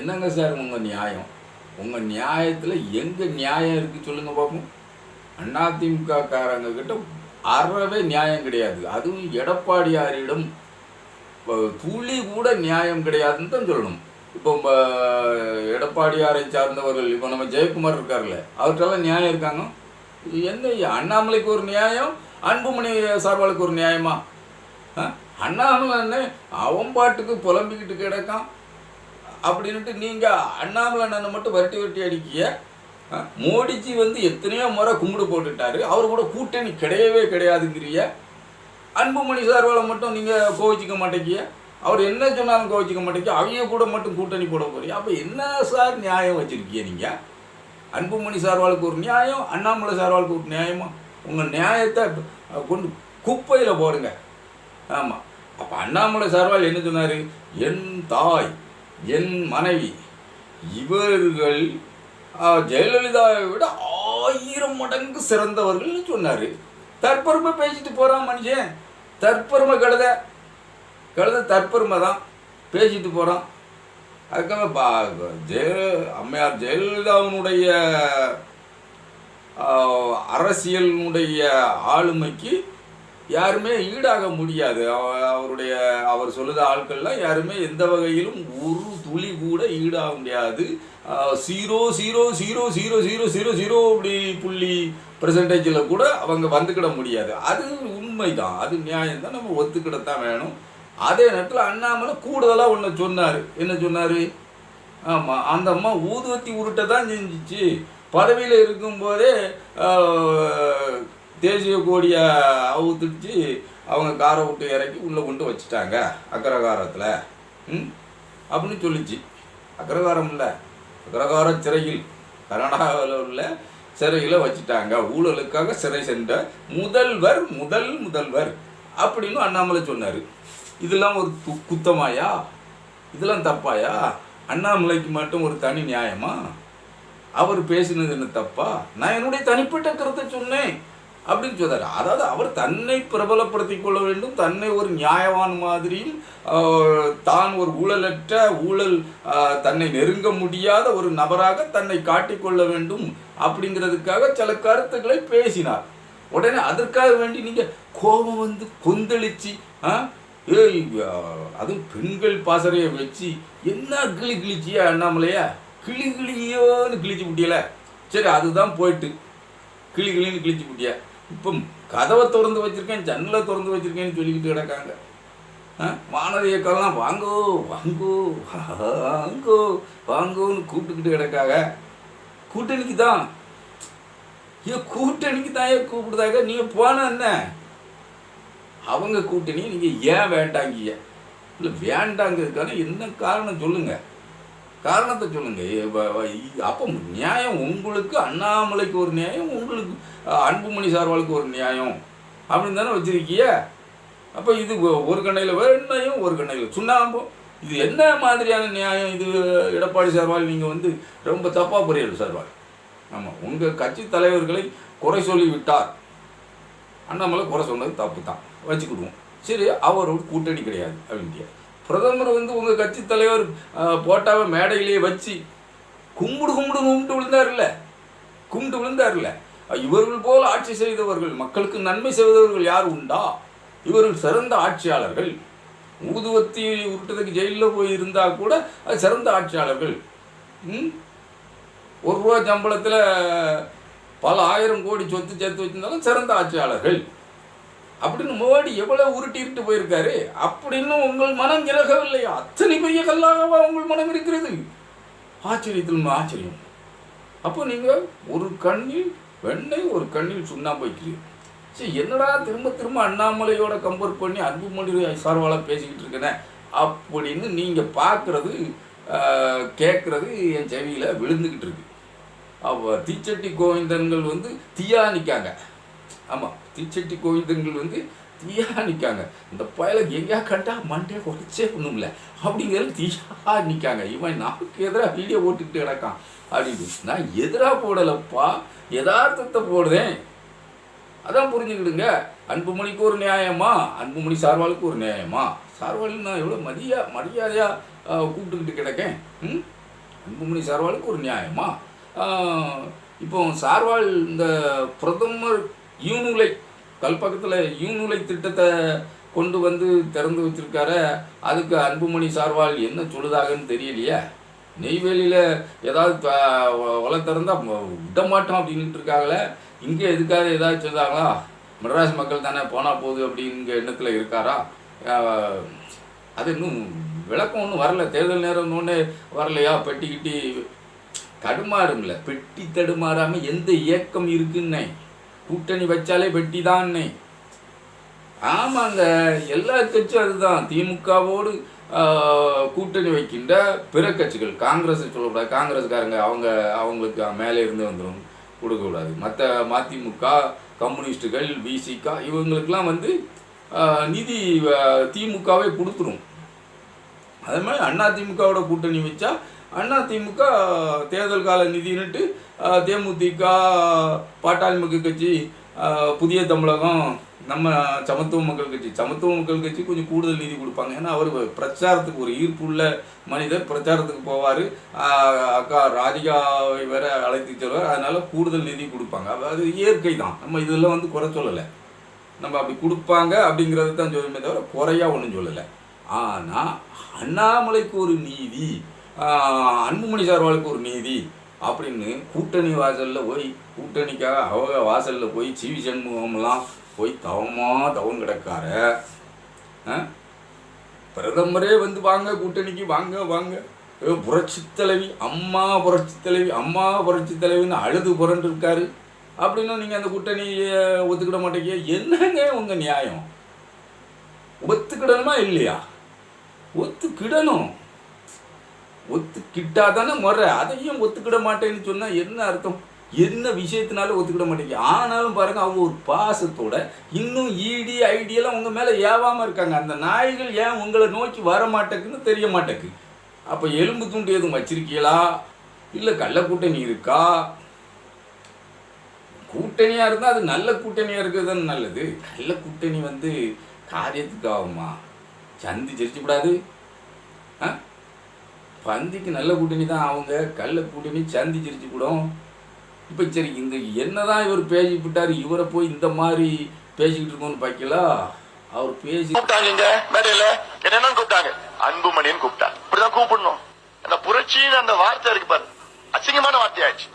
என்னங்க சார் உங்கள் நியாயம்? உங்கள் நியாயத்தில் எங்கே நியாயம் இருக்குது சொல்லுங்கள் பார்ப்போம். அதிமுக காரங்க கிட்ட அறவே நியாயம் கிடையாது. அதுவும் எடப்பாடியாரிடம் துளி கூட நியாயம் கிடையாதுன்னு தான் சொல்லணும். இப்போ எடப்பாடியாரை சார்ந்தவர்கள், இப்போ நம்ம ஜெயக்குமார் இருக்கார்ல, அவர்கிட்டலாம் நியாயம் இருக்காங்க. என்ன அண்ணாமலைக்கு ஒரு நியாயம், அன்புமணி சார்பாளுக்கு ஒரு நியாயமா? அண்ணாமலை என்ன அவன் பாட்டுக்கு புலம்பிக்கிட்டு கிடக்கான் அப்படின்ட்டு நீங்கள் அண்ணாமலை அண்ணனை மட்டும் வரட்டி அடிக்கிய. மோடிஜி எத்தனையோ முறை கும்பிடு போட்டுட்டாரு, அவர் கூட கூட்டணி கிடையவே கிடையாதுங்கிறிய. அன்புமணி சார்பால மட்டும் நீங்கள் கோவிச்சிக்க மாட்டேங்கிய, அவர் என்ன சொன்னாலும் கோவிச்சிக்க மாட்டேங்க, அவங்க கூட மட்டும் கூட்டணி போட போறீங்க. அப்போ என்ன சார் நியாயம் வச்சுருக்கீங்க நீங்கள்? அன்புமணி சார்பாளுக்கு ஒரு நியாயம், அண்ணாமலை சார்பாளுக்கு ஒரு நியாயமா? உங்கள் நியாயத்தை கொண்டு குப்பையில் போடுங்க. ஆமாம். அப்போ அண்ணாமலை சார்பால் என்ன சொன்னார்? என் தாய், என் மனைவி இவர்கள் ஜெயலலிதாவை விட 1000 மடங்கு சிறந்தவர்கள்னு சொன்னார். தற்பெருமை பேசிட்டு போகிறான் மனுஷன். தற்பெருமை கழுத தற்பெருமை தான் பேசிட்டு போகிறான். அதுக்காக அம்மையார் ஜெயலலிதாவினுடைய அரசியலினுடைய ஆளுமைக்கு யாருமே ஈடாக முடியாது. அவர் சொல்லுத ஆட்கள்லாம் யாருமே எந்த வகையிலும் ஒரு துளி கூட ஈடாக முடியாது. 0.0000000 அப்படி புள்ளி பெர்சன்டேஜில் கூட அவங்க வந்துக்கிட முடியாது. அது உண்மைதான், அது நியாயம்தான், நம்ம ஒத்துக்கிடத்தான் வேணும். அதே நேரத்தில் அண்ணாமலை கூடுதலாக ஒன்று சொன்னார். என்ன சொன்னார்? ஆமாம், அந்த அம்மா ஊதுவத்தி உருட்டை தான் செஞ்சிச்சு. பதவியில் இருக்கும்போதே தேசிய கொடியை அவுத்துடுச்சு, அவங்க காரை விட்டு இறக்கி உள்ளே கொண்டு வச்சுட்டாங்க அக்ரகாரத்தில் அப்படின்னு சொல்லிச்சு. அக்ரகாரம் இல்லை, அக்ரகார சிறையில், கர்நாடகாவில் உள்ள சிறையில் வச்சுட்டாங்க. ஊழலுக்காக சிறை சென்ற முதல்வர் அப்படின்னு அண்ணாமலை சொன்னார். இதெல்லாம் ஒரு குத்தமாயா? இதெல்லாம் தப்பாயா? அண்ணாமலைக்கு மட்டும் ஒரு தனி நியாயமா? அவர் பேசினது என்ன தப்பா? நான் என்னுடைய தனிப்பட்ட கருத்தை சொன்னேன் அப்படின்னு சொன்னார். அதாவது அவர் தன்னை பிரபலப்படுத்திக் கொள்ள வேண்டும், தன்னை ஒரு நியாயவான் மாதிரியும், தான் ஒரு ஊழல் தன்னை நெருங்க முடியாத ஒரு நபராக தன்னை காட்டிக்கொள்ள வேண்டும் அப்படிங்கிறதுக்காக சில கருத்துக்களை பேசினார். உடனே அதற்காக வேண்டி நீங்கள் கோபம் கொந்தளிச்சு அதுவும் பெண்கள் பாசறையை வச்சு என்ன கிழிச்சியா அண்ணாமலையா? கிளியோன்னு கிழிச்சு விட்டியல. சரி, அதுதான் போயிட்டு கிளின்னு கிழிச்சு விட்டியா. இப்போ கதவை திறந்து வச்சுருக்கேன், ஜன்னலை திறந்து வச்சுருக்கேன்னு சொல்லிக்கிட்டு கிடக்காங்க. மாணவ இயக்கம்லாம் வாங்கோ வாங்கோ வாங்கோ வாங்கோன்னு கூப்பிட்டுக்கிட்டு கிடக்காங்க. கூட்டணிக்கு தான் கூப்பிடுதாங்க. நீங்கள் போனால் என்ன? அவங்க கூட்டணி நீங்கள் ஏன் வேண்டாங்கிய? இல்லை, வேண்டாங்கிறதுக்கான என்ன காரணம் சொல்லுங்கள், காரணத்தை சொல்லுங்கள். அப்போ நியாயம் உங்களுக்கு, அண்ணாமலைக்கு ஒரு நியாயம், உங்களுக்கு அன்புமணி சார்பாளுக்கு ஒரு நியாயம் அப்படின்னு தானே வச்சுருக்கிய. அப்போ இது ஒரு கண்ணையில் வெண்ணையும் ஒரு கண்ணையில் சுண்ணாம்பும். இது என்ன மாதிரியான நியாயம்? இது எடப்பாடி சார்பால் நீங்கள் ரொம்ப தப்பாக புரியல சார்பால். ஆமாம், உங்கள் கட்சி தலைவர்களை குறை சொல்லி விட்டார். அண்ணாமலை குறை சொன்னது தப்பு தான், வச்சுக்கிடுவோம். சரி, அவரோட கூட்டணி கிடையாது அப்படின்ட்டு பிரதமர் உங்கள் கட்சி தலைவர் போட்டாவை மேடையிலேயே வச்சு கும்பிட்டு விழுந்தார்ல. இவர்கள் போல் ஆட்சி செய்தவர்கள், மக்களுக்கு நன்மை செய்தவர்கள் யார் உண்டா? இவர்கள் சிறந்த ஆட்சியாளர்கள். ஊதுவத்தி உருட்டதுக்கு ஜெயிலில் போய் இருந்தால் கூட அது சிறந்த ஆட்சியாளர்கள். ₹1 சம்பளத்தில் பல 1000 கோடி சொத்து சேர்த்து வச்சிருந்தாலும் சிறந்த ஆட்சியாளர்கள் அப்படின்னு மோடி எவ்வளோ உருட்டிட்டு போயிருக்காரு. அப்படின்னு உங்கள் மனம் இலகவில்லையா? அத்தனை பெரிய கல்லாகவா உங்கள் மனம் இருக்கிறது? ஆச்சரியம். அப்போ நீங்கள் ஒரு கண்ணில் வெண்ணெய் ஒரு கண்ணில் சுண்ணாம்பு வைக்கிறீங்க. சரி, என்னடா திரும்ப அண்ணாமலையோட கம்பேர் பண்ணி அன்புமணி சார்பால பேசிக்கிட்டு இருக்கேனே அப்படின்னு நீங்கள் பார்க்குறது கேட்குறது என் செவியில் விழுந்துக்கிட்டு இருக்கு. அப்போ தீச்சட்டி கோவிந்தன்கள் தீயா நிற்காங்க. ஆமாம், தீச்சட்டி கோவிந்தன்கள் தீயா நிற்காங்க. இந்த பயலுக்கு எங்கேயா கண்டா மண்டே உடச்சே ஒன்றும்ல அப்படிங்கிறது தீயா நிற்காங்க. இவன் நமக்கு எதிராக வீடியோ ஓட்டுக்கிட்டு கிடக்கான் அப்படின்னு. நான் எதிராக போடலப்பா, யதார்த்தத்தை போடுறேன். அதான் புரிஞ்சுக்கிடுங்க. அன்புமணிக்கு ஒரு நியாயமா, அன்புமணி சார்பாளுக்கு ஒரு நியாயமா? சார்பாளுக்கு நான் எவ்வளோ மரியாதையாக கூப்பிட்டுக்கிட்டு கிடக்கேன். அன்புமணி சார்வாலுக்கு ஒரு நியாயமா? இப்போ சார்வால் இந்த பிரதமர் யூனுலை கல்பக்கத்தில் யூனுலை திட்டத்தை கொண்டு வந்து திறந்து வச்சிருக்காரு. அதுக்கு அன்புமணி சார்வால் என்ன சொல்லுதாகன்னு தெரியலையே. நெய்வேலியில் ஏதாவது ஒலை திறந்தால் விட மாட்டோம் அப்படின்ட்டு இருக்காங்களே. இங்கே எதுக்காக ஏதாவது சொல்லுதாங்களா? மெட்ராஸ் மக்கள் தானே போனால் போகுது அப்படிங்கிற எண்ணத்தில் இருக்காரா? அது இன்னும் விளக்கம் ஒன்றும் வரல. தேர்தல் நேரம் ஒன்று வரலையா? பெட்டிக்கிட்டி தடுமாறும்ல. பெட்டி தடுமாறாமல் எந்த இயக்கம் இருக்குன்னே. கூட்டணி வச்சாலே பெட்டி தான்னே. ஆமாங்க, எல்லா கட்சியும் அதுதான். திமுகவோடு கூட்டணி வைக்கின்ற பிற கட்சிகள், காங்கிரஸ் சொல்லக்கூடாது, காங்கிரஸ்காரங்க அவங்களுக்கு மேலே இருந்து வந்துடும், கொடுக்கக்கூடாது. மற்ற மதிமுக, கம்யூனிஸ்டுகள், விசிகா இவங்களுக்கெல்லாம் வந்து நிதி திமுகவே கொடுத்துரும். அதே மாதிரி அதிமுகவோட கூட்டணி வச்சா அதிமுக தேர்தல் கால நிதினுட்டு தேமுதிக, பாட்டாளி மக்கள் கட்சி, புதிய தமிழகம், நம்ம சமத்துவ மக்கள் கட்சி கொஞ்சம் கூடுதல் நிதி கொடுப்பாங்க. ஏன்னா அவர் பிரச்சாரத்துக்கு ஒரு ஈர்ப்பு உள்ள மனிதர், பிரச்சாரத்துக்கு போவார். அக்கா ராதிகாவை வேற அழைத்து செல்வார். அதனால கூடுதல் நிதி கொடுப்பாங்க. அது இயற்கை தான். நம்ம இதெல்லாம் வந்து குறை சொல்லலை. நம்ம அப்படி கொடுப்பாங்க அப்படிங்கிறது தான் சொல்லுமே தவிர குறையா ஒன்றும் சொல்லலை. ஆனால் அண்ணாமலைக்கு ஒரு நீதி, அன்புமணி சார்வாளுக்கு ஒரு நீதி அப்படின்னு கூட்டணி வாசலில் போய், கூட்டணிக்காக அவங்க வாசலில் போய் சிவி சண்முகம்லாம் போய் தவம் கிடக்கார. பிரதமரே வந்து வாங்க கூட்டணிக்கு வாங்க புரட்சி தலைவி அம்மா புரட்சி தலைவின்னு அழுது புரண்டு இருக்காரு. அப்படின்னா நீங்கள் அந்த கூட்டணியை ஒத்துக்கிட மாட்டேங்க. என்னங்க உங்கள் நியாயம்? ஒத்துக்கிடணுமா இல்லையா? ஒத்துக்கிடணும். ஒத்துக்கிட்டா தானே முறை. அதையும் ஒத்துக்கிட மாட்டேன்னு சொன்னால் என்ன அர்த்தம்? என்ன விஷயத்தினாலும் ஒத்துக்கிட மாட்டேங்க. ஆனாலும் பாருங்கள், அவங்க ஒரு பாசத்தோட இன்னும் இடி ஐடியெல்லாம் உங்கள் மேலே ஏவாமல் இருக்காங்க. அந்த நாய்கள் ஏன் உங்களை நோக்கி வர மாட்டேக்குன்னு தெரிய மாட்டேக்கு. அப்போ எலும்பு துண்டு எதுவும் வச்சிருக்கீங்களா? இல்லை கள்ள கூட்டணி இருக்கா? கூட்டணியாக இருந்தால் அது நல்ல கூட்டணியாக இருக்கிறது தானே நல்லது. கள்ள கூட்டணி வந்து காரியத்துக்கு ஆகுமா? சந்தி சிரிச்சுக்கூடாது. பந்திக்கு நல்ல கூட்டணி தான் அவங்க, கள்ள கூட்டணி சந்தி சிரிச்சு கூடும். இப்போ சரி, இந்த என்னதான் இவர் பேசிவிட்டார், இவரை போய் இந்த மாதிரி பேசிக்கிட்டு இருக்கோன்னு பார்க்கல. அவர் பேசி கூப்பிட்டாங்க மேடையில் என்னன்னு கூப்பிட்டாங்க, அன்புமணின்னு கூப்பிட்டாங்க. இப்படிதான் கூப்பிடணும். அந்த புரட்சின்னு அந்த வார்த்தை இருக்கு பாரு, அசிங்கமான வார்த்தையாச்சு.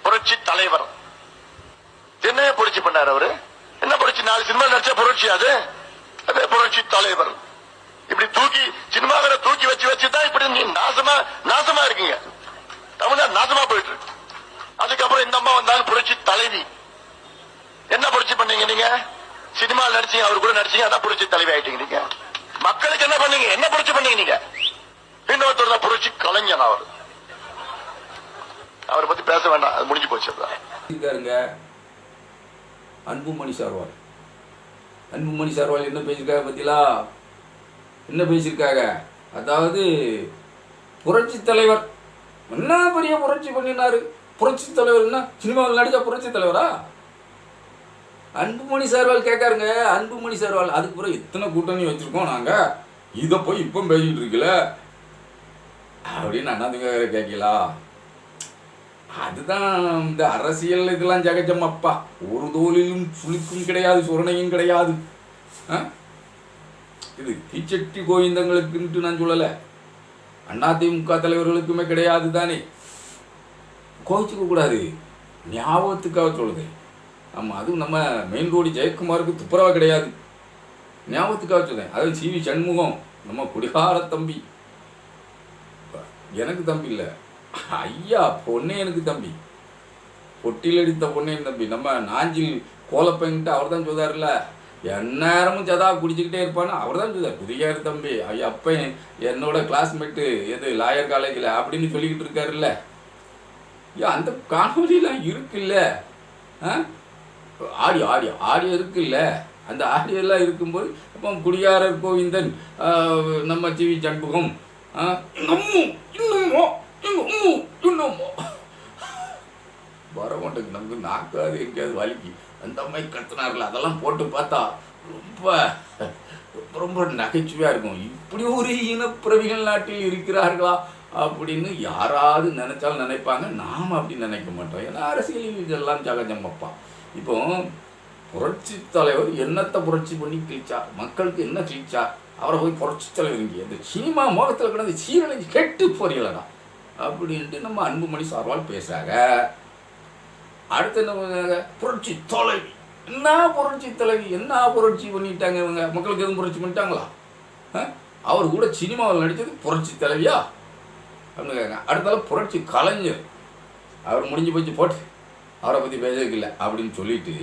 புரட்சி தலைவர் என்ன புரட்சி பண்ணாரு அவரு? என்ன புரட்சி? 4 சினிமா நடிச்ச புரட்சி அது. புரட்சி தலைவர் இப்படி தூக்கி சினிமாவை தூக்கி வச்சுதான் இப்படி நீ நாசமா இருக்கீங்க. தமிழ்நாடு நாசமா போயிட்டு இருக்கு. அதுக்கப்புறம் இந்த அம்மா வந்தாங்க புரட்சி தலைவி. என்ன புரட்சி பண்ணீங்க நீங்க? சினிமா நடிச்சீங்க, அவர் கூட நடிச்சீங்க, அதான் புரட்சி தலைவி ஆயிட்டீங்க. நீங்க மக்களுக்கு என்ன பண்ணீங்க? என்ன புரட்சி பண்ணீங்க நீங்க? இன்னொருத்தர் தான் புரட்சி கலைஞன். அவரை பத்தி பேச வேண்டாம், அது முடிஞ்சு போச்சு. அன்புமணி சார்வால் என்ன பேசியிருக்காங்க பத்திலா? என்ன பேசியிருக்காங்க? அதாவது புரட்சி தலைவர் என்ன பெரிய புரட்சி பண்ணினாரு. புரட்சி தலைவர் என்ன சினிமாவில் நடிச்சா புரட்சி தலைவரா? அன்புமணி சார்வால் கேட்காருங்க. அன்புமணி சார்வால் அதுக்கு பிறகு எத்தனை கூட்டணி வச்சிருக்கோம் நாங்கள், இதை போய் இப்போ பேசிக்கிட்டு இருக்கல அப்படின்னு அண்ணாதுங்க கேட்கலா? அதுதான் இந்த அரசியல் இதெல்லாம் ஜெகஜம்மப்பா. ஒரு தோலிலும் சுளிக்கும் கிடையாது, சுரணையும் கிடையாது. இது தீச்சட்டி கோவிந்தங்களுக்குன்ட்டு நான் சொல்லலை, அதிமுக தலைவர்களுக்குமே கிடையாது தானே. கோவிச்சுக்க கூடாது, ஞாபகத்துக்காக சொல்லுது. ஆமாம், அதுவும் நம்ம மெயின் ரோடு ஜெயக்குமாருக்கு துப்புரவா கிடையாது, ஞாபகத்துக்காக சொல்லுதேன். அதாவது சிவி சண்முகம் நம்ம குடிகார தம்பி, எனக்கு தம்பி இல்லை ஐயா, பொண்ணே எனக்கு தம்பி, பொட்டியில் அடித்த பொண்ணே தம்பி. நம்ம நாஞ்சில் கோலப்பைங்கிட்ட அவர் தான் சொல்றாருல்ல, எந்நேரமும் சதா குடிச்சுக்கிட்டே இருப்பான்னு அவர் தான் சொல்றார். குடிகார தம்பி ஐயா, அப்போ என்னோட கிளாஸ்மேட்டு எது லாயர் காலேஜில் அப்படின்னு சொல்லிக்கிட்டு இருக்காருல்ல. ஐயா, அந்த காணொலியெல்லாம் இருக்குல்ல, ஆடியோ இருக்குல்ல. அந்த ஆடியோலாம் இருக்கும்போது இப்போ குடிகாரர் கோவிந்தன், நம்ம சிவி சண்முகம், இன்னுமோ வர மாட்டேங்குது நமக்கு. நாக்காது எங்கேயாவது வலிக்கு அந்த மாதிரி கத்துனார்ல, அதெல்லாம் போட்டு பார்த்தா ரொம்ப ரொம்ப நகைச்சுவையாக இருக்கும். இப்படி ஒரு இனப்பிரவிகள் நாட்டில் இருக்கிறார்களா அப்படின்னு யாராவது நினைச்சாலும் நினைப்பாங்க. நாம் அப்படி நினைக்க மாட்டோம். ஏன்னா அரசியல் இதெல்லாம் சகஜமப்பா. இப்போ புரட்சி தலைவர் என்னத்தை புரட்சி பண்ணி கிழிச்சார், மக்களுக்கு என்ன கிழிச்சார், அவரை போய் புரட்சி தலைவர் இங்கே இந்த சினிமா மோகத்தில் கிடந்து சீரழிஞ்சு கெட்டு போறீங்களா அப்படின்ட்டு நம்ம அன்புமணி சார்பால் பேசுகிறாங்க. அடுத்து என்ன புரட்சி தலைவி, என்ன புரட்சி தலைவி, என்ன புரட்சி பண்ணிட்டாங்க இவங்க, மக்களுக்கு எதுவும் புரட்சி பண்ணிட்டாங்களா? அவர் கூட சினிமாவில் நடித்தது புரட்சி தலைவியா அப்படின்னு கேட்குறாங்க. அடுத்தால புரட்சி கலைஞர், அவர் முடிஞ்சு போச்சு போட்டு அவரை பற்றி பேசறதுக்கு இல்லை அப்படின்னு சொல்லிட்டு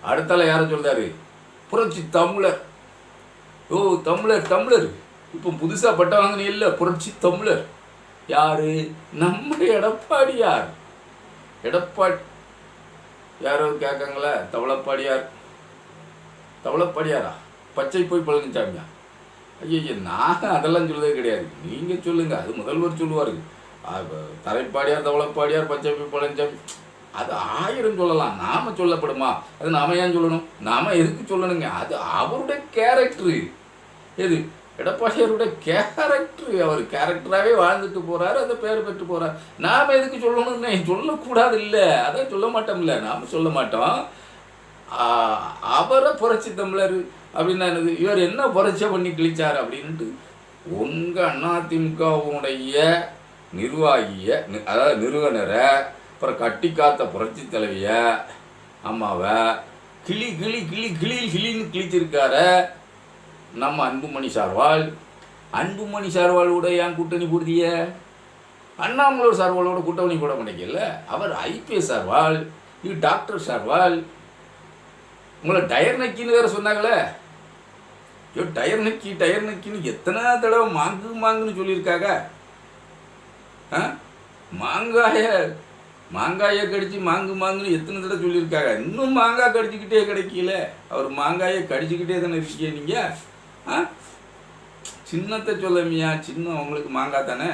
அடுத்தால யாரை சொல்றாரு, புரட்சி தமிழர். ஓ தமிழர் தமிழர், இப்போ புதுசாக பட்டம் வாங்கினே இல்லை, புரட்சி தமிழர் யாரு, நம்ம எடப்பாடியார். எடப்பாடி யாரோ கேட்காங்களே, தவளப்பாடியார். தவளப்பாடியாரா, பச்சை போய் பழனிசாமியா? ஐயோ நான் அதெல்லாம் சொல்லவே கிடையாது, நீங்கள் சொல்லுங்கள், அது முதல்வர் சொல்லுவார். தரைப்பாடியார், தவளப்பாடியார், பச்சை போய் பழனிசாமி, அது 1000 சொல்லலாம், நாம் சொல்லப்படுமா? அது நாம ஏன் சொல்லணும், நாம் எதுக்கு சொல்லணுங்க? அது அவருடைய கேரக்டரு. எது எடப்பாடியாருடைய கேரக்டரு, அவர் கேரக்டராகவே வாழ்ந்துட்டு போகிறாரு, அதை பேர் பெற்று போகிறார். நாம் எதுக்கு சொல்லணும்னு சொல்லக்கூடாது இல்லை, அதை சொல்ல மாட்டோம்ல, நாம் சொல்ல மாட்டோம். அவரை புரட்சி தமிழர் அப்படின்னா என்னது, இவர் என்ன புரட்சி பண்ணி கிழிச்சார் அப்படின்ட்டு உங்கள் அதிமுகவுடைய நிர்வாகிய, அதாவது நிறுவனரை, அப்புறம் கட்டி காத்த புரட்சி தலைவிய அம்மாவை கிளி கிளி கிளி கிளி கிளின்னு கிழிச்சிருக்கார நம்ம அன்புமணி சார்வால். அன்புமணி சார்வாலோட ஏன் கூட்டணி போடுதிய, அண்ணாமலையோட சார்வாலோட கூட்டணி போட மாட்டேங்கல. அவர் ஐபிஎஸ் சார்வால், இது டாக்டர் சார்வால். உங்களை டயர் நக்கின்னு வேற சொன்னாங்களே, ஐயோ டயர் நக்கின்னு எத்தனை தடவை மாங்குன்னு சொல்லியிருக்காங்க. மாங்காயை கடிச்சு மாங்குன்னு எத்தனை தடவை சொல்லியிருக்காங்க. இன்னும் மாங்காய் கடிச்சிக்கிட்டே கிடைக்கல. அவர் மாங்காயை கடிச்சிக்கிட்டே தானே இருக்கீங்க நீங்கள். சின்னத்தை சொல்லமியா, சின்னம் உங்களுக்கு மாங்காய் தானே,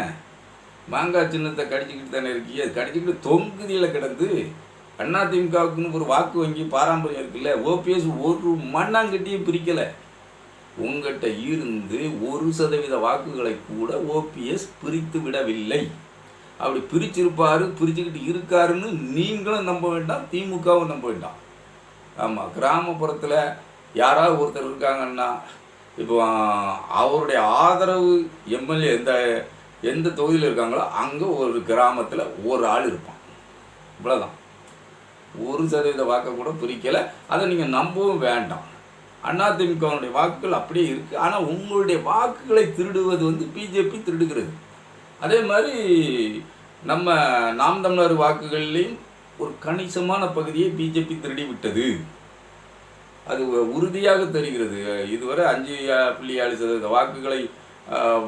மாங்காய் சின்னத்தை கடிச்சிக்கிட்டு தானே இருக்கீங்க. கடிச்சிக்கிட்டு தொங்குதியில் கிடந்து அதிமுகவுக்குன்னு ஒரு வாக்கு வங்கி பாரம்பரியம் இருக்குல்ல. ஓபிஎஸ் ஒரு மண்ணாங்கட்டியும் பிரிக்கலை. உங்கள்கிட்ட இருந்து 1% வாக்குகளை கூட ஓபிஎஸ் பிரித்து விடவில்லை. அப்படி பிரிச்சிருப்பாரு, பிரிச்சுக்கிட்டு இருக்காருன்னு நீங்களும் நம்ப வேண்டாம், திமுகவும் நம்ப வேண்டாம். ஆமாம், கிராமப்புறத்தில் யாராவது ஒருத்தர் இருக்காங்கன்னா, இப்போ அவருடைய ஆதரவு எம்எல்ஏ எந்த தொகுதியில் இருக்காங்களோ அங்கே ஒரு கிராமத்தில் ஒரு ஆள் இருப்பான். இவ்வளோதான். 1% வாக்கை கூட பிரிக்கலை. அதை நீங்கள் நம்பவும் வேண்டாம். அதிமுகவுடைய வாக்குகள் அப்படியே இருக்குது. ஆனால் உங்களுடைய வாக்குகளை திருடுவது பிஜேபி திருடுகிறது. அதே மாதிரி நம்ம நாம் தமிழர் வாக்குகள்லேயும் ஒரு கணிசமான பகுதியை பிஜேபி திருடி விட்டது. அது உறுதியாக தெரிகிறது. இதுவரை 5.7% வாக்குகளை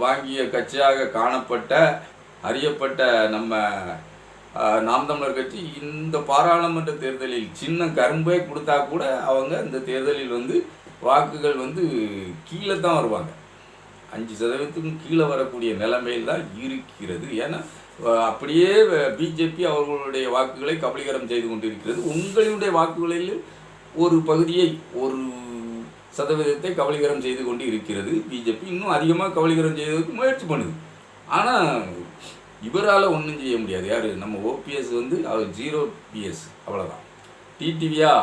வாங்கிய கட்சியாக காணப்பட்ட அறியப்பட்ட நம்ம நாம் தமிழர் கட்சி இந்த பாராளுமன்ற தேர்தலில் சின்ன கரும்பே கொடுத்தா கூட அவங்க இந்த தேர்தலில் வாக்குகள் கீழே தான் வருவாங்க. 5% கீழே வரக்கூடிய நிலைமையில் தான் இருக்கிறது. ஏன்னா அப்படியே பிஜேபி அவர்களுடைய வாக்குகளை கபலீகரம் செய்து கொண்டிருக்கிறது. உங்களுடைய வாக்குகளில் ஒரு பகுதியை 1% கபலீகரம் செய்து கொண்டு இருக்கிறது பிஜேபி. இன்னும் அதிகமாக கபலீகரம் செய்வதற்கு முயற்சி பண்ணுது. ஆனால் இவரால் ஒன்றும் செய்ய முடியாது. யார், நம்ம ஓபிஎஸ் அவர் 0 PS, அவ்வளோதான். டிடிவியா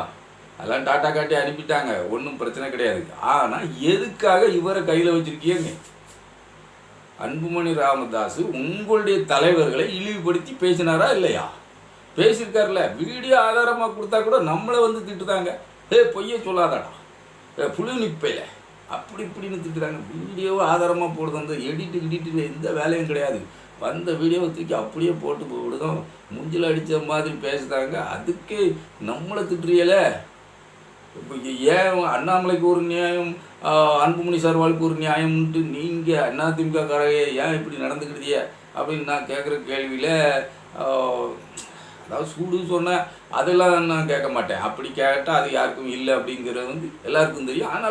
அதெல்லாம் டாட்டா காட்டி அனுப்பிட்டாங்க, ஒன்றும் பிரச்சனை கிடையாது. ஆனால் எதுக்காக இவரை கையில் வச்சுருக்கீங்க? அன்புமணி ராமதாஸ் உங்களுடைய தலைவர்களை இழிவுபடுத்தி பேசினாரா இல்லையா? பேசியிருக்காருல. வீடியோ ஆதாரமாக கொடுத்தா கூட நம்மளை திட்டுதாங்க. பொய்யே சொல்லாதாடா, புழு நிப்பையில் அப்படி இப்படின்னு திட்டுறாங்க. வீடியோவை ஆதாரமாக போடுறது எடிட்டு எந்த வேலையும் கிடையாது. வந்த வீடியோவை தூக்கி அப்படியே போட்டு போடுதோம். மூஞ்சில் அடித்த மாதிரி பேசுகிறாங்க. அதுக்கு நம்மளை திட்டுறியல. இப்போ ஏன் அண்ணாமலைக்கு ஒரு நியாயம், அன்புமணி சார்வாளுக்கு ஒரு நியாயம்ன்ட்டு நீங்கள் அதிமுக காரங்க ஏன் இப்படி நடந்துக்கிட்டீங்க அப்படின்னு நான் கேட்குற கேள்வியில், அதாவது சூடு சொன்னேன் அதெல்லாம் நான் கேட்க மாட்டேன். அப்படி கேட்டால் அது யாருக்கும் இல்லை அப்படிங்கிறது எல்லாருக்கும் தெரியும். ஆனால்